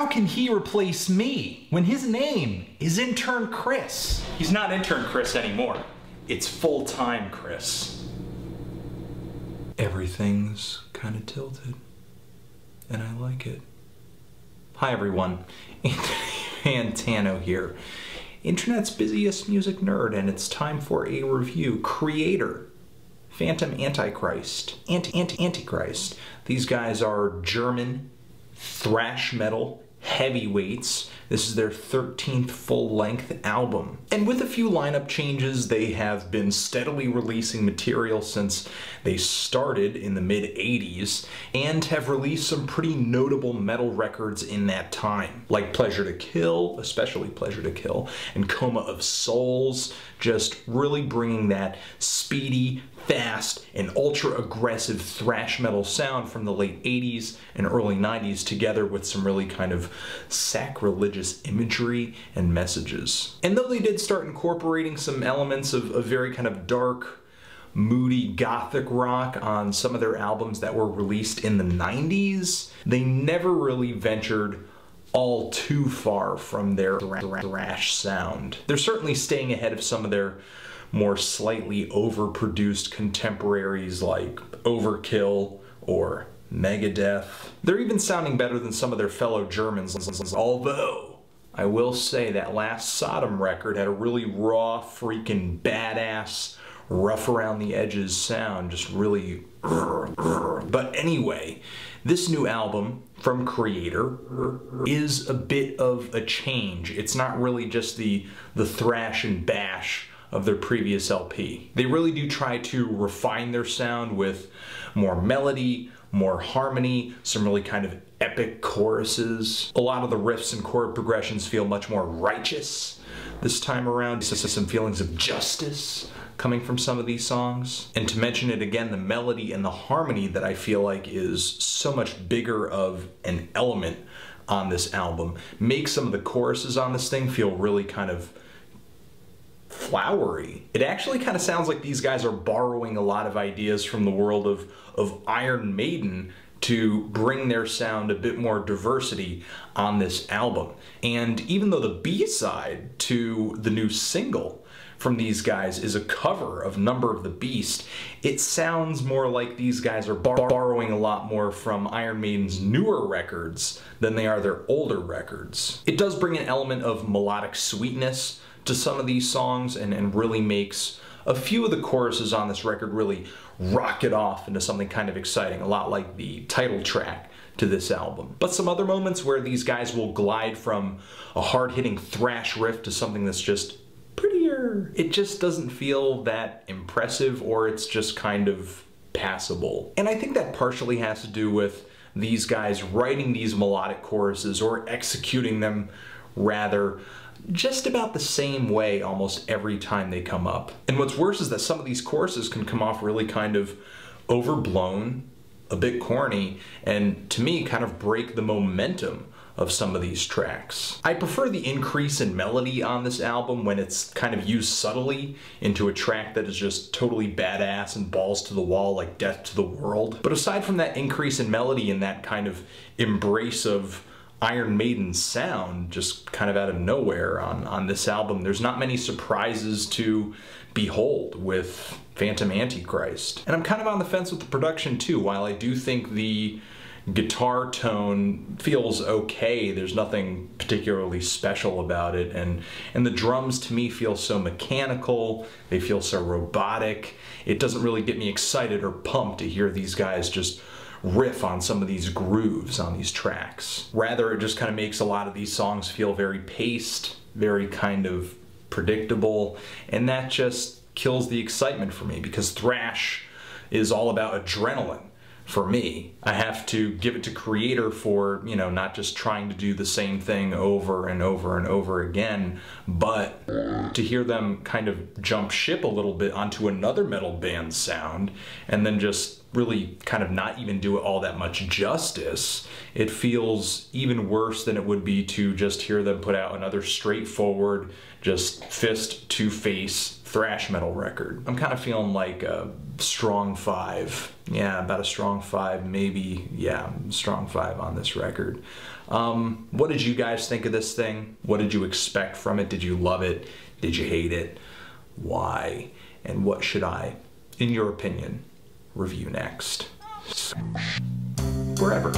How can he replace me when his name is Intern Chris? He's not Intern Chris anymore. It's full-time Chris. Everything's kind of tilted, and I like it. Hi everyone, Anthony Fantano here, internet's busiest music nerd, and it's time for a review. Kreator, Phantom Antichrist, Antichrist. These guys are German thrash metal heavyweights. This is their 13th full-length album. And with a few lineup changes, they have been steadily releasing material since they started in the mid-80s, and have released some pretty notable metal records in that time, like Pleasure to Kill, especially Pleasure to Kill, and Coma of Souls, just really bringing that speedy, fast, and ultra-aggressive thrash metal sound from the late 80s and early 90s together with some really kind of sacrilegious imagery and messages. And though they did start incorporating some elements of very kind of dark, moody gothic rock on some of their albums that were released in the 90s, they never really ventured all too far from their thrash sound. They're certainly staying ahead of some of their more slightly overproduced contemporaries like Overkill or Megadeth. They're even sounding better than some of their fellow Germans, although I will say that last Sodom record had a really raw, freaking badass, rough around the edges sound, just really But anyway, this new album from Kreator is a bit of a change. It's not really just the thrash and bash of their previous LP. They really do try to refine their sound with more melody, more harmony, some really kind of epic choruses. A lot of the riffs and chord progressions feel much more righteous this time around. Some feelings of justice coming from some of these songs. And to mention it again, the melody and the harmony that I feel like is so much bigger of an element on this album makes some of the choruses on this thing feel really kind of flowery. It actually kind of sounds like these guys are borrowing a lot of ideas from the world of Iron Maiden to bring their sound a bit more diversity on this album. And even though the B-side to the new single from these guys is a cover of Number of the Beast, it sounds more like these guys are borrowing a lot more from Iron Maiden's newer records than they are their older records. It does bring an element of melodic sweetness to some of these songs and really makes a few of the choruses on this record really rock it off into something kind of exciting, a lot like the title track to this album. But some other moments where these guys will glide from a hard-hitting thrash riff to something that's just prettier. It just doesn't feel that impressive, or it's just kind of passable. And I think that partially has to do with these guys writing these melodic choruses or executing them rather just about the same way almost every time they come up. And what's worse is that some of these choruses can come off really kind of overblown, a bit corny, and to me kind of break the momentum of some of these tracks. I prefer the increase in melody on this album when it's kind of used subtly into a track that is just totally badass and balls to the wall like Death to the World. But aside from that increase in melody and that kind of embrace of Iron Maiden's sound just kind of out of nowhere on this album, there's not many surprises to behold with Phantom Antichrist. And I'm kind of on the fence with the production too. While I do think the guitar tone feels okay, there's nothing particularly special about it, and the drums to me feel so mechanical, they feel so robotic. It doesn't really get me excited or pumped to hear these guys just riff on some of these grooves on these tracks. Rather, it just kind of makes a lot of these songs feel very paced, very kind of predictable, and that just kills the excitement for me, because thrash is all about adrenaline. For me, I have to give it to Kreator for, you know, not just trying to do the same thing over and over and over again, but to hear them kind of jump ship a little bit onto another metal band's sound and then just really kind of not even do it all that much justice. It feels even worse than it would be to just hear them put out another straightforward, just fist-to-face thrash metal record. I'm kind of feeling like a strong 5. Yeah, about a strong 5, maybe, yeah, strong 5 on this record. What did you guys think of this thing? What did you expect from it? Did you love it? Did you hate it? Why? And what should I, in your opinion, review next? Wherever.